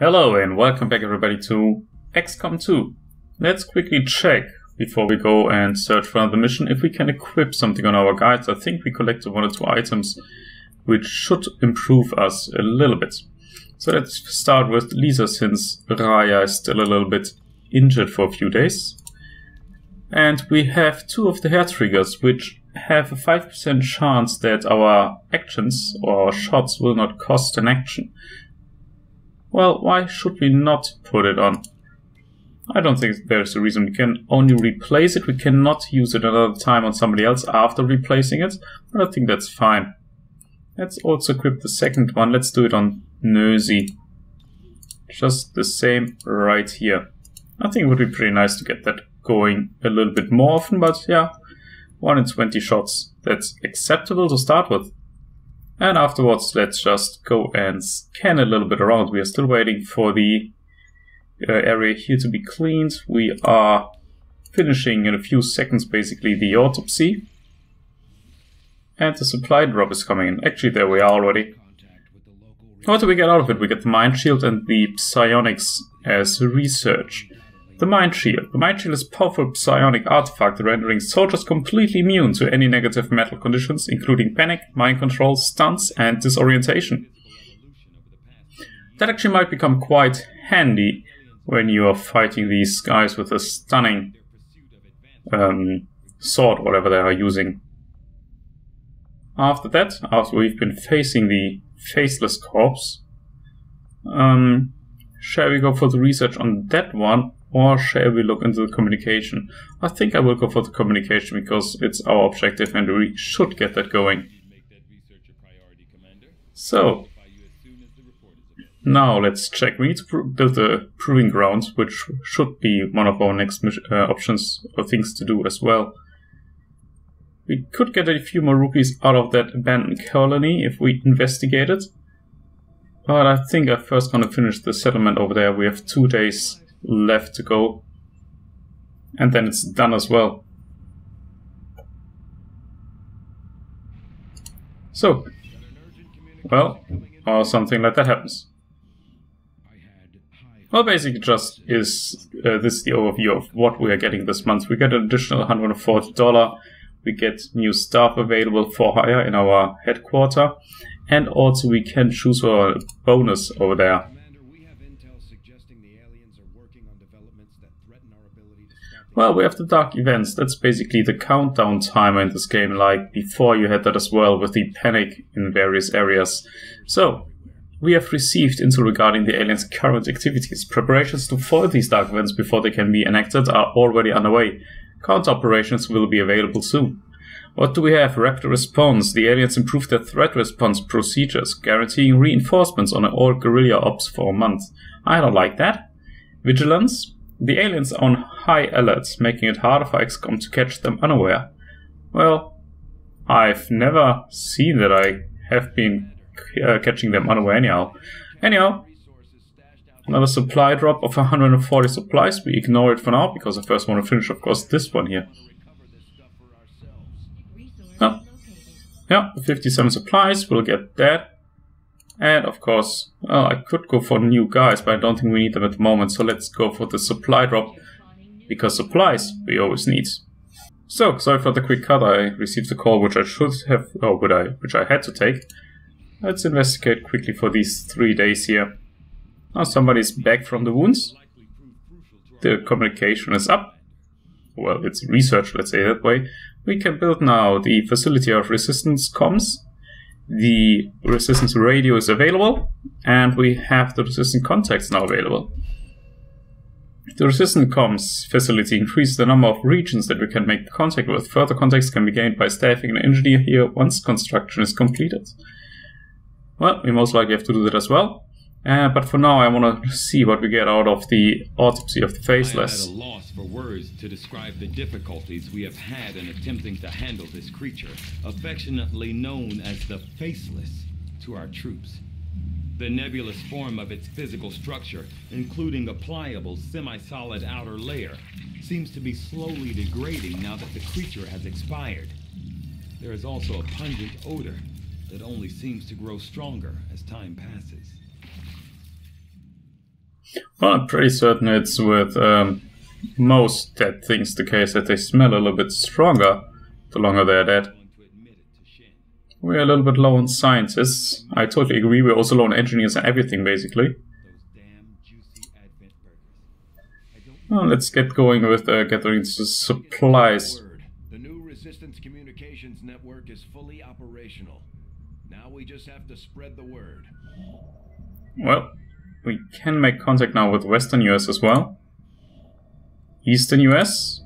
Hello and welcome back everybody to XCom 2. Let's quickly check before we go and search for another mission if we can equip something on our guides. I think we collected one or two items which should improve us a little bit. So let's start with Lisa, since Raya is still a little bit injured for a few days. And we have two of the hair triggers which have a 5% chance that our actions or our shots will not cost an action. Well, why should we not put it on? I don't think there's a reason. We can only replace it. We cannot use it another time on somebody else after replacing it. But I think that's fine. Let's also equip the second one. Let's do it on Nosy. Just the same right here. I think it would be pretty nice to get that going a little bit more often. But yeah, 1 in 20 shots. That's acceptable to start with. And afterwards, let's just go and scan a little bit around. We are still waiting for the area here to be cleaned. We are finishing in a few seconds, basically, the autopsy. And the supply drop is coming in. Actually, there we are already. What do we get out of it? We get the mind shield and the psionics as research. The mind shield. The mind shield is a powerful psionic artifact rendering soldiers completely immune to any negative mental conditions, including panic, mind control, stunts, and disorientation. That actually might become quite handy when you are fighting these guys with a stunning sword, whatever they are using. After that, after we've been facing the faceless corpse, shall we go for the research on that one? Or shall we look into the communication? I think I will go for the communication because it's our objective and we should get that going. So, now let's check. We need to build the proving grounds, which should be one of our next options or things to do as well. We could get a few more rupees out of that abandoned colony if we investigate it. But I think I'm first going to finish the settlement over there. We have 2 days left to go, and then it's done as well. So, well, or something like that happens. Well, basically just is this is the overview of what we are getting this month. We get an additional $140. We get new staff available for hire in our headquarters, and also we can choose our bonus over there. Well, we have the dark events. That's basically the countdown timer in this game, like before you had that as well with the panic in various areas. So, we have received intel regarding the aliens' current activities. Preparations to foil these dark events before they can be enacted are already underway. Counter operations will be available soon. What do we have? Rapid response. The aliens improved their threat response procedures, guaranteeing reinforcements on all guerrilla ops for a month. I don't like that. Vigilance. The aliens are on high alert, making it harder for XCom to catch them unaware. Well, I've never seen that I have been catching them unaware anyhow. Anyhow, another supply drop of 140 supplies. We ignore it for now, because I first want to finish, of course, this one here. Oh. Yeah, 57 supplies, we'll get that. And of course, well, I could go for new guys, but I don't think we need them at the moment. So let's go for the supply drop, because supplies we always need. So, sorry for the quick cut. I received a call which I should have, which I had to take. Let's investigate quickly for these 3 days here. Now somebody's back from the wounds. The communication is up. Well, it's research, let's say that way. We can build now the facility of resistance comms. The resistance radio is available, and we have the resistant contacts now available. The resistant comms facility increases the number of regions that we can make contact with. Further contacts can be gained by staffing an engineer here once construction is completed. Well, we most likely have to do that as well. But for now, I want to see what we get out of the autopsy of the faceless. I am at a loss for words to describe the difficulties we have had in attempting to handle this creature, affectionately known as the Faceless, to our troops. The nebulous form of its physical structure, including a pliable, semi-solid outer layer, seems to be slowly degrading now that the creature has expired. There is also a pungent odor that only seems to grow stronger as time passes. Well, I'm pretty certain it's with most dead things the case that they smell a little bit stronger the longer they're dead. We're a little bit low on scientists. I totally agree, we're also low on engineers and everything, basically. Well, let's get going with gathering supplies. The new Resistance Communications Network is fully operational. Now we just have to spread the word. Well, we can make contact now with Western US as well. Eastern US.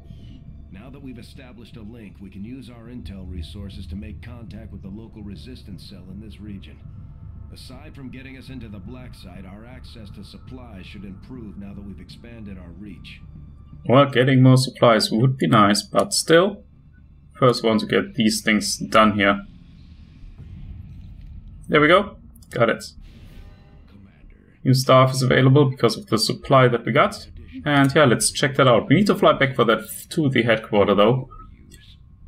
Now that we've established a link, we can use our intel resources to make contact with the local resistance cell in this region. Aside from getting us into the black site, our access to supplies should improve now that we've expanded our reach. Well, getting more supplies would be nice, but still, first want to get these things done here. There we go. Got it. New staff is available because of the supply that we got. And yeah, let's check that out. We need to fly back for that to the headquarters though,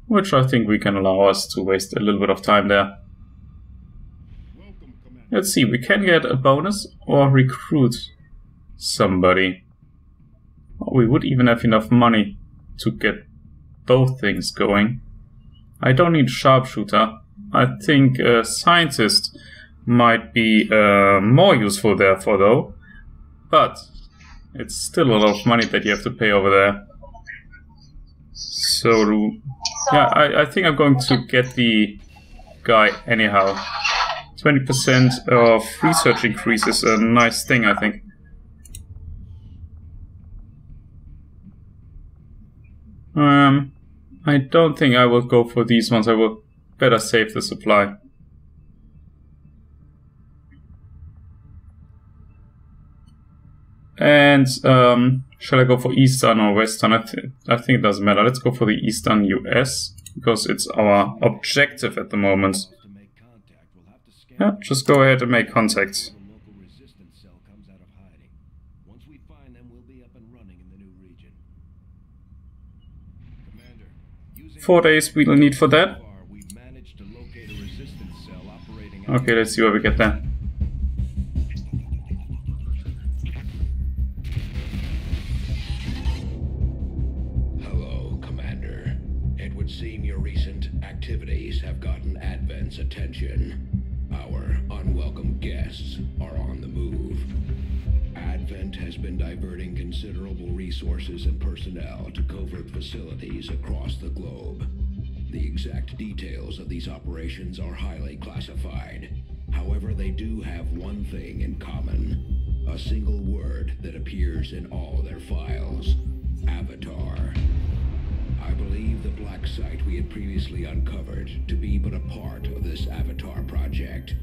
which I think we can allow us to waste a little bit of time there. Let's see, we can get a bonus or recruit somebody. We would even have enough money to get both things going. I don't need sharpshooter. I think a scientist might be more useful therefore though. But it's still a lot of money that you have to pay over there. So yeah, I think I'm going to get the guy anyhow. 20% of research increase is a nice thing, I think. I don't think I will go for these ones. I will better save the supply. And shall I go for Eastern or Western? I think it doesn't matter. Let's go for the Eastern US because it's our objective at the moment. Yeah, just go ahead and make contact. 4 days we'll need for that. Okay, let's see where we get there. Hello, Commander. It would seem your recent activities have gotten Advent's attention. Our unwelcome guests are on the move. Advent has been diverting considerable resources and personnel to covert facilities across the globe. The exact details of these operations are highly classified. However, they do have one thing in common. A single word that appears in all their files. Avatar. I believe the black site we had previously uncovered to be but a part of this Avatar project.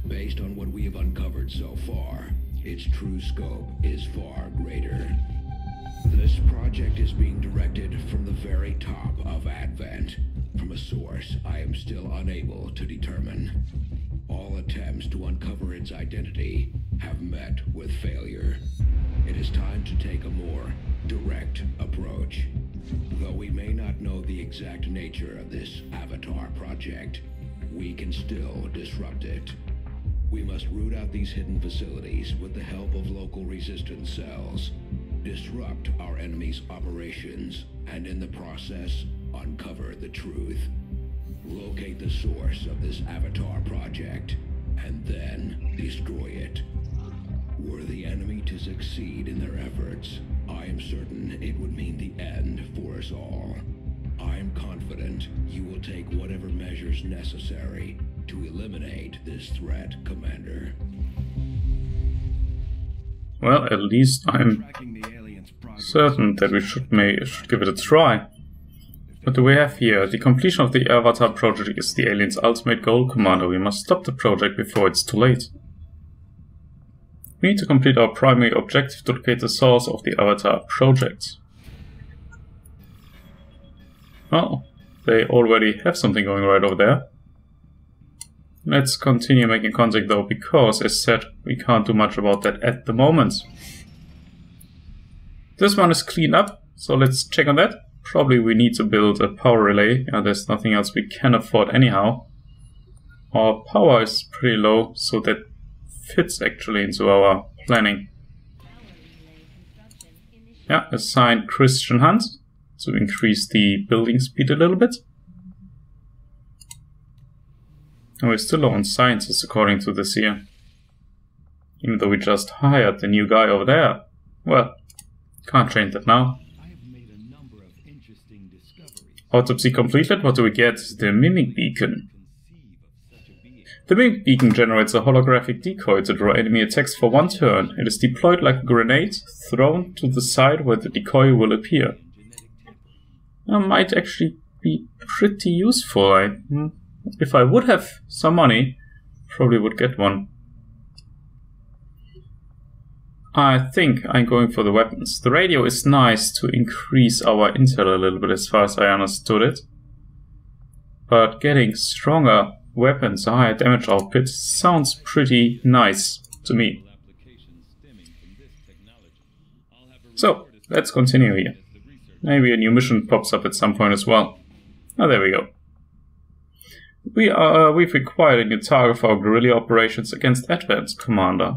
Based on what we have uncovered so far, its true scope is far greater. This project is being directed from the very top of Advent, from a source I am still unable to determine. All attempts to uncover its identity have met with failure. It is time to take a more direct approach. Though we may not know the exact nature of this Avatar project, we can still disrupt it. We must root out these hidden facilities with the help of local resistance cells, disrupt our enemy's operations, and in the process, uncover the truth. Locate the source of this Avatar project, and then destroy it. Were the enemy to succeed in their efforts, I am certain it would mean the end for us all. I am confident you will take whatever measures necessary to eliminate this threat, Commander. Well, at least I'm certain that we should give it a try. What do we have here? The completion of the Avatar project is the aliens' ultimate goal, Commander. We must stop the project before it's too late. We need to complete our primary objective to locate the source of the Avatar project. Oh, they already have something going right over there. Let's continue making contact though, because as said, we can't do much about that at the moment. This one is cleaned up, so let's check on that. Probably we need to build a power relay. There's nothing else we can afford anyhow. Our power is pretty low, so that fits actually into our planning. Yeah, assign Christian Hunt to increase the building speed a little bit. And we're still low on scientists according to this here. Even though we just hired the new guy over there. Well, can't change that now. Autopsy completed. What do we get? The Mimic Beacon. The Mimic Beacon generates a holographic decoy to draw enemy attacks for 1 turn. It is deployed like a grenade, thrown to the side where the decoy will appear. That might actually be pretty useful. If I would have some money, probably would get one. I think I'm going for the weapons. The radio is nice to increase our intel a little bit as far as I understood it. But getting stronger weapons, a higher damage output, sounds pretty nice to me. So, let's continue here. Maybe a new mission pops up at some point as well. Oh, there we go. We've acquired a new target for our guerrilla operations against Advent, Commander.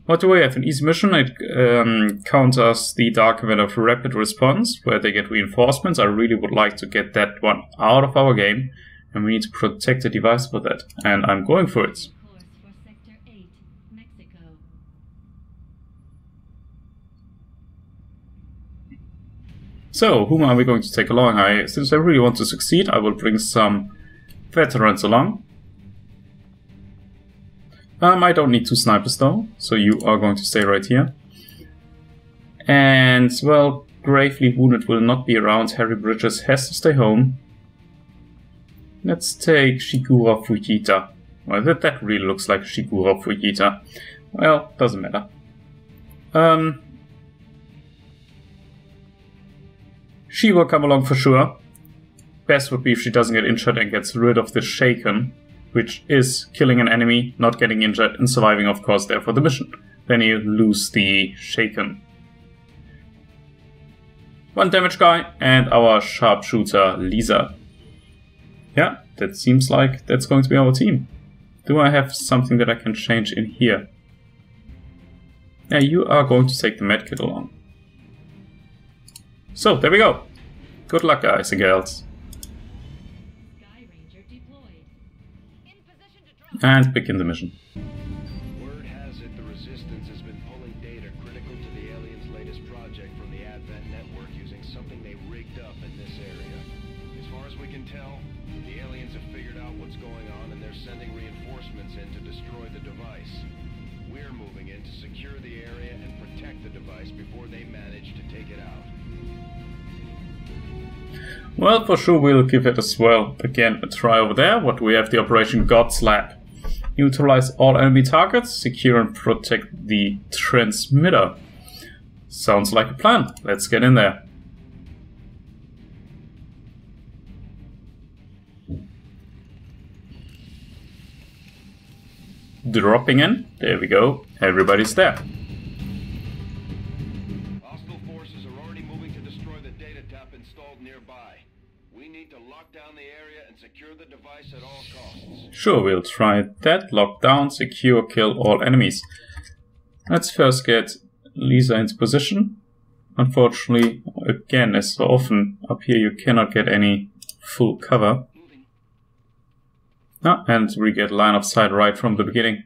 What do we have? An easy mission. It counters the Dark Event of Rapid Response, where they get reinforcements. I really would like to get that one out of our game, and we need to protect the device for that. And I'm going for it. So, whom are we going to take along? Since I really want to succeed, I will bring some veterans along. I don't need 2 snipers though, so you are going to stay right here. And, well, Gravely Wounded will not be around. Harry Bridges has to stay home. Let's take Shigura Fujita. Well, that really looks like Shigura Fujita. Well, doesn't matter. She will come along for sure. Best would be if she doesn't get injured and gets rid of the Shaken, which is killing an enemy, not getting injured, and surviving, of course, there for the mission. Then you lose the Shaken. 1 damage guy, and our sharpshooter, Lisa. Yeah, that seems like that's going to be our team. Do I have something that I can change in here? Yeah, you are going to take the medkit along. So, there we go. Good luck, guys and girls. And begin the mission. Word has it the Resistance has been pulling data critical to the aliens' latest project from the Advent network using something they rigged up in this area. As far as we can tell, the aliens have figured out what's going on and they're sending reinforcements in to destroy the device. We're moving in to secure the area and protect the device before they manage to take it out. Well, for sure we'll give it as well. Again, a try over there. What do we have? The Operation God's Lab. Neutralize all enemy targets, secure and protect the transmitter. Sounds like a plan. Let's get in there. Dropping in. There we go. Everybody's there. Hostile forces are already moving to destroy the data tap installed nearby. We need to lock down the area and secure the device at all costs. Sure, we'll try that. Lock down, secure, kill all enemies. Let's first get Lisa into position. Unfortunately, again, as so often, up here you cannot get any full cover. And we get line of sight right from the beginning.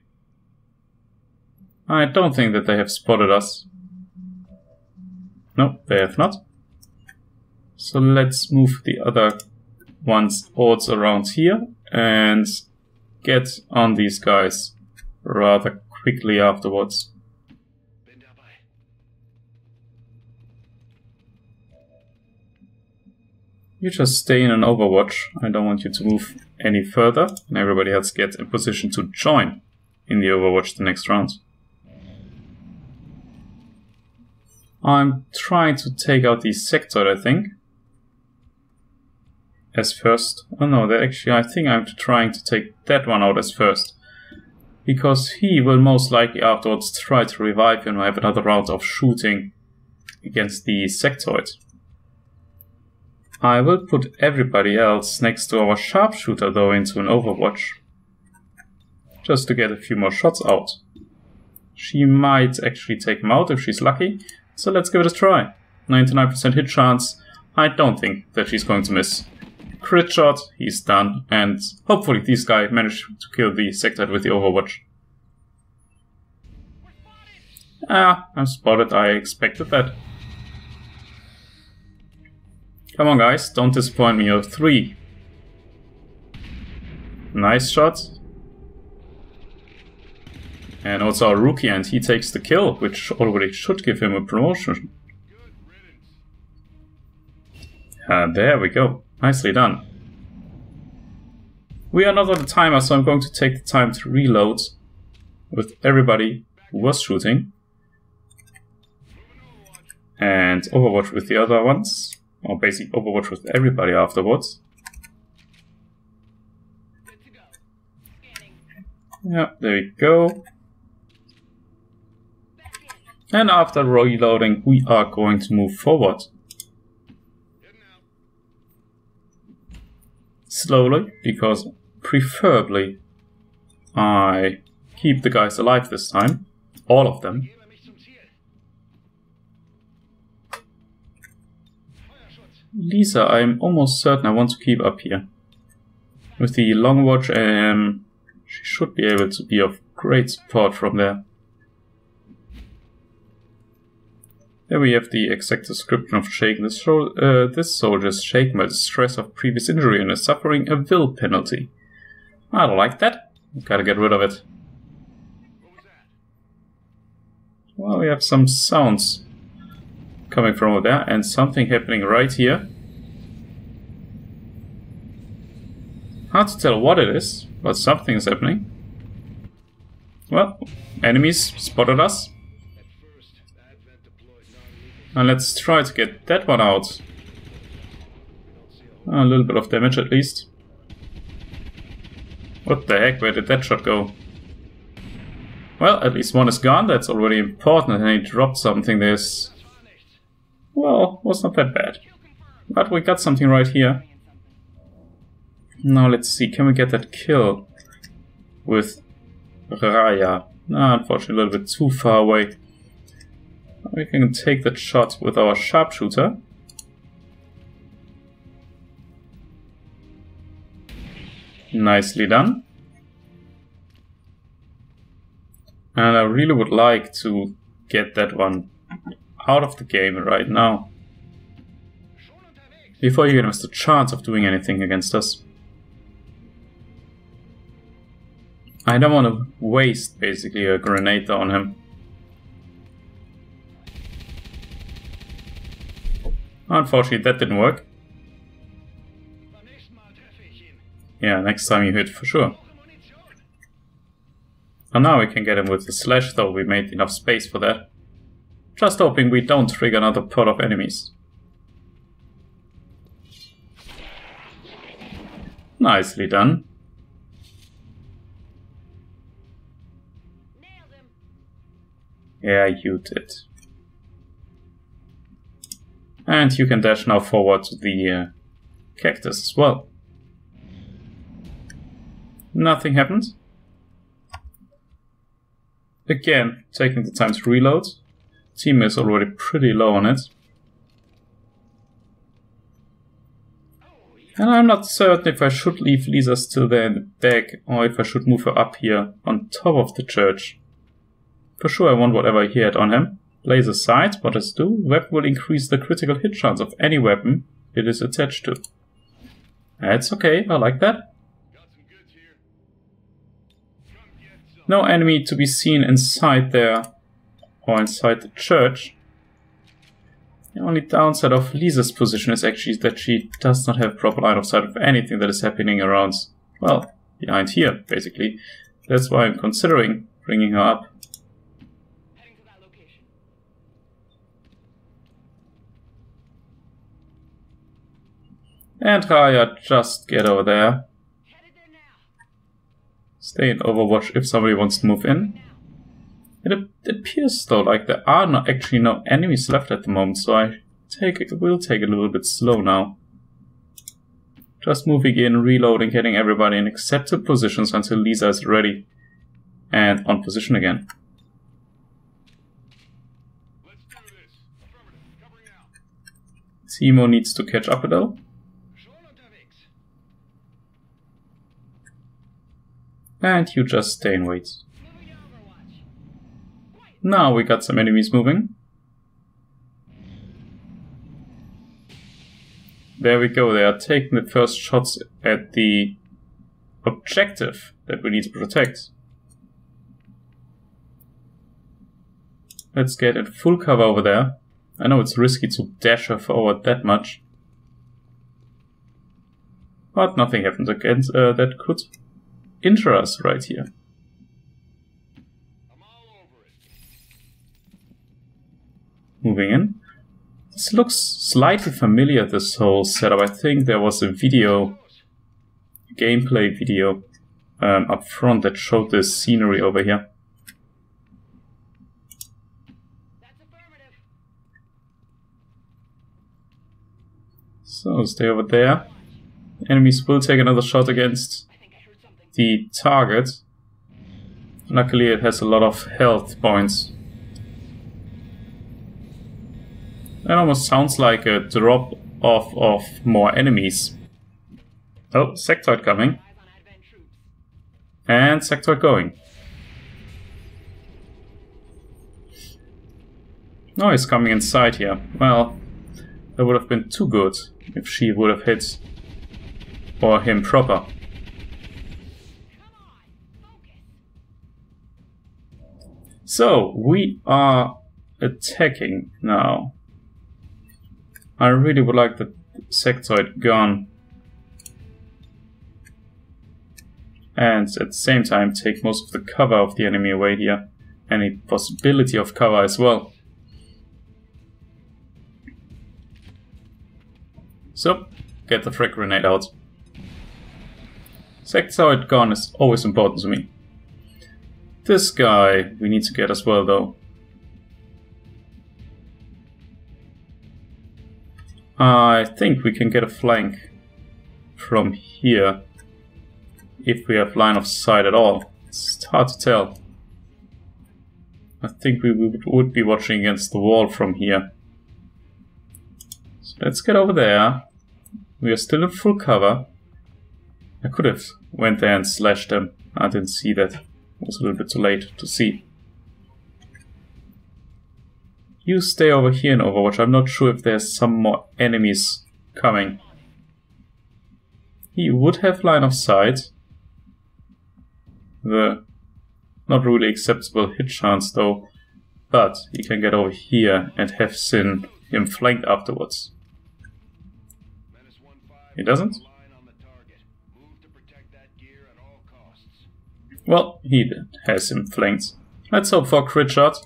I don't think that they have spotted us. No, they have not. So let's move the other ones odds around here and get on these guys rather quickly afterwards. You just stay in an Overwatch. I don't want you to move any further, and everybody else gets in position to join in the Overwatch the next round. I'm trying to take out the sectoid, I think. As first. Oh no, I think I'm trying to take that one out as first. Because he will most likely afterwards try to revive you and have another round of shooting against the sectoid. I will put everybody else next to our sharpshooter though into an Overwatch. Just to get a few more shots out. She might actually take him out if she's lucky. So let's give it a try. 99% hit chance. I don't think that she's going to miss. Crit shot, he's done, and hopefully these guys manage to kill the Sectite with the Overwatch. I'm spotted, I expected that. Come on guys, don't disappoint me, you're 3. Nice shot. And also our rookie, and he takes the kill, which already should give him a promotion. There we go. Nicely done. We are not on the timer, so I'm going to take the time to reload with everybody who was shooting. And Overwatch with the other ones. Or basically Overwatch with everybody afterwards. Yeah, there we go. And after reloading, we are going to move forward. Slowly, because preferably I keep the guys alive this time. All of them. Lisa, I'm almost certain I want to keep up here. With the long watch, she should be able to be of great support from there. There we have the exact description of shaken. This soldier is shaken by the stress of previous injury and is suffering a will penalty. I don't like that. Gotta get rid of it. Well, we have some sounds coming from over there and something happening right here. Hard to tell what it is, but something is happening. Well, enemies spotted us. And let's try to get that one out. A little bit of damage at least. What the heck, where did that shot go? Well, at least one is gone, that's already important, and he dropped something. This, well, was not that bad. But we got something right here. Now let's see, can we get that kill with Raya? No, unfortunately a little bit too far away. We can take that shot with our sharpshooter. Nicely done. And I really would like to get that one out of the game right now. Before he even has the chance of doing anything against us. I don't want to waste basically a grenade on him. Unfortunately, that didn't work. Yeah, next time you hit for sure. And now we can get him with the slash, though we made enough space for that. Just hoping we don't trigger another pot of enemies. Nicely done. Yeah, you did. And you can dash now forward to the cactus as well. Nothing happened. Again, taking the time to reload. Team is already pretty low on it. And I'm not certain if I should leave Lisa still there in the back or if I should move her up here on top of the church. For sure I want whatever he had on him. Laser sight, what does it do? Weapon will increase the critical hit chance of any weapon it is attached to. That's okay, I like that. No enemy to be seen inside there or inside the church. The only downside of Lisa's position is actually that she does not have proper line of sight of anything that is happening around, well, behind here, basically. That's why I'm considering bringing her up. And Raya, just get over there. Stay in Overwatch if somebody wants to move in. It appears though like there are actually no enemies left at the moment, so I will take it a little bit slow now. Just moving in, reloading, getting everybody in accepted positions until Lisa is ready and on position again. Timo needs to catch up though. And you just stay and wait. Now we got some enemies moving. There we go, they are taking the first shots at the objective that we need to protect. Let's get at full cover over there. I know it's risky to dash her forward that much. But nothing happened against that could injure us right here. Moving in. This looks slightly familiar, this whole setup. I think there was a video, gameplay video up front that showed this scenery over here. So stay over there. Enemies will take another shot against the target. Luckily it has a lot of health points. That almost sounds like a drop off of more enemies. Oh, sectoid coming. And sectoid going. Oh, he's coming inside here. Well, that would have been too good if she would have hit or him proper. So, we are attacking now. I really would like the sectoid gone. And at the same time take most of the cover of the enemy away here. Any possibility of cover as well. So, get the frag grenade out. Sectoid gone is always important to me. This guy we need to get as well though. I think we can get a flank from here, if we have line of sight at all. It's hard to tell. I think we would be watching against the wall from here. So let's get over there. We are still in full cover. I could have went there and slashed them. I didn't see that. It was a little bit too late to see. You stay over here in Overwatch. I'm not sure if there's some more enemies coming. He would have line of sight. The not really acceptable hit chance though. But he can get over here and have him flanked afterwards. He doesn't? Well, he has him flanked. Let's hope for a crit shot.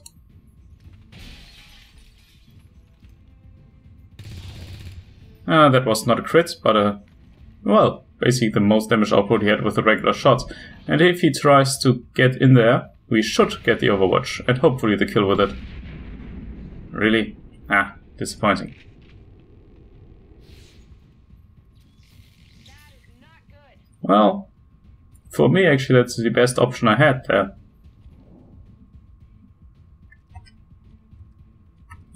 That was not a crit, but well, basically the most damage output he had with a regular shot. And if he tries to get in there, we should get the Overwatch, and hopefully the kill with it. Really? Disappointing. Well, for me actually that's the best option I had there.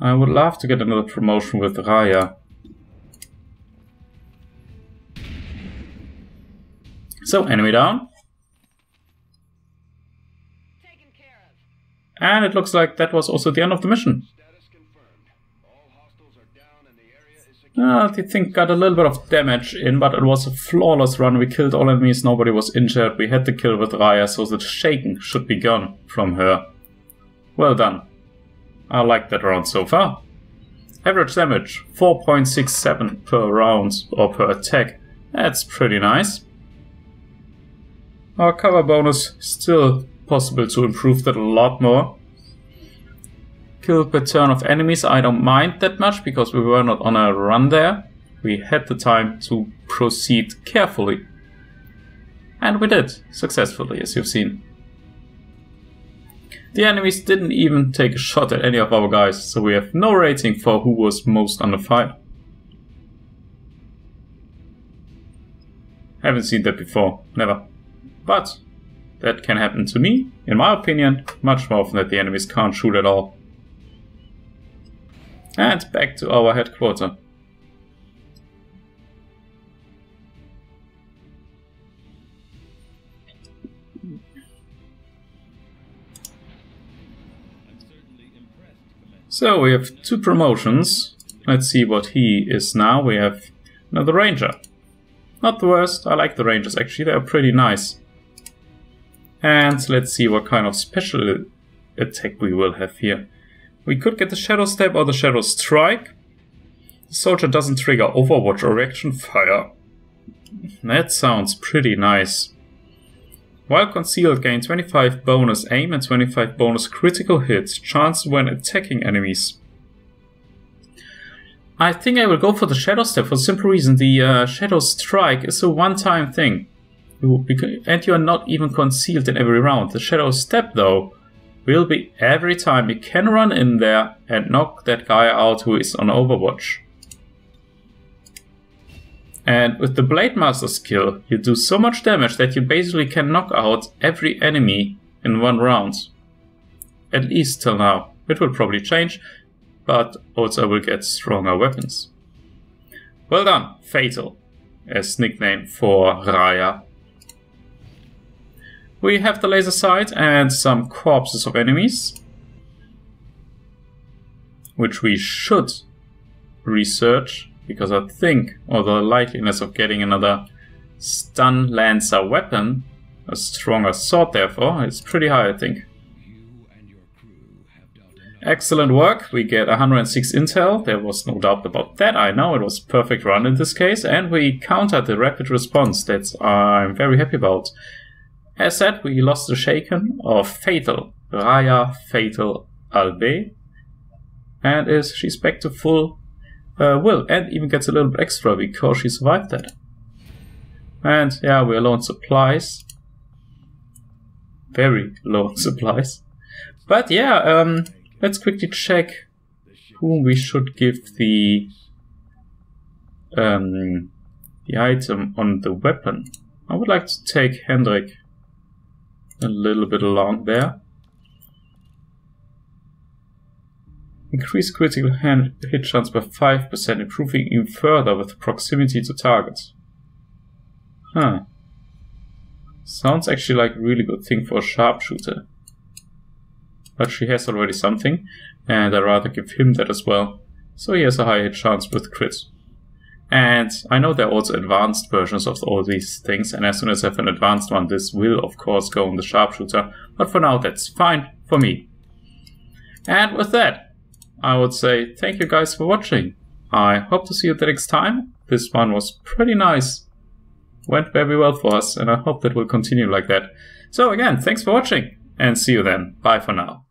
I would love to get another promotion with Raya. So, enemy down. And it looks like that was also the end of the mission. The thing got a little bit of damage in, but it was a flawless run. We killed all enemies, nobody was injured. We had the kill with Raya, so the shaking should be gone from her. Well done. I like that round so far. Average damage, 4.67 per round or per attack. That's pretty nice. Our cover bonus, still possible to improve that a lot more. Kill per turn of enemies, I don't mind that much because we were not on a run there. We had the time to proceed carefully. And we did, successfully, as you've seen. The enemies didn't even take a shot at any of our guys, so we have no rating for who was most under fire. Haven't seen that before, never. But that can happen to me, in my opinion, much more often that the enemies can't shoot at all. And back to our headquarters. So we have 2 promotions. Let's see what he is now. We have another ranger. Not the worst. I like the rangers actually. They are pretty nice. And let's see what kind of special attack we will have here. We could get the Shadow Step or the Shadow Strike. The soldier doesn't trigger Overwatch or Reaction Fire. That sounds pretty nice. While concealed, gain 25 bonus aim and 25 bonus critical hits chance when attacking enemies. I think I will go for the Shadow Step for the simple reason the Shadow Strike is a one-time thing. And you are not even concealed in every round. The Shadow Step, though, will be every time you can run in there and knock that guy out who is on Overwatch. And with the Blade Master skill, you do so much damage that you basically can knock out every enemy in one round. At least till now. It will probably change, but also I will get stronger weapons. Well done, Fatal, as nickname for Raya. We have the laser sight and some corpses of enemies, which we should research, because I think, or the likeliness of getting another stun lancer weapon, a stronger sword therefore, is pretty high, I think. Excellent work, we get 106 intel, there was no doubt about that, I know, it was a perfect run in this case, and we countered the rapid response, that I'm very happy about. As said, we lost the Shaken of Fatal, Raya Fatal Albe, and she's back to full will, and even gets a little bit extra because she survived that. And yeah, we're low on supplies. Very low on supplies. But yeah, let's quickly check whom we should give the item on the weapon. I would like to take Hendrik a little bit along there. Increase critical hit chance by 5%, improving even further with proximity to target. Huh. Sounds actually like a really good thing for a sharpshooter. But she has already something, and I'd rather give him that as well. So he has a high hit chance with crit. And I know there are also advanced versions of all these things, and as soon as I have an advanced one, this will of course go on the sharpshooter. But for now, that's fine for me. And with that, I would say thank you guys for watching. I hope to see you the next time. This one was pretty nice. Went very well for us, and I hope that will continue like that. So again, thanks for watching, and see you then. Bye for now.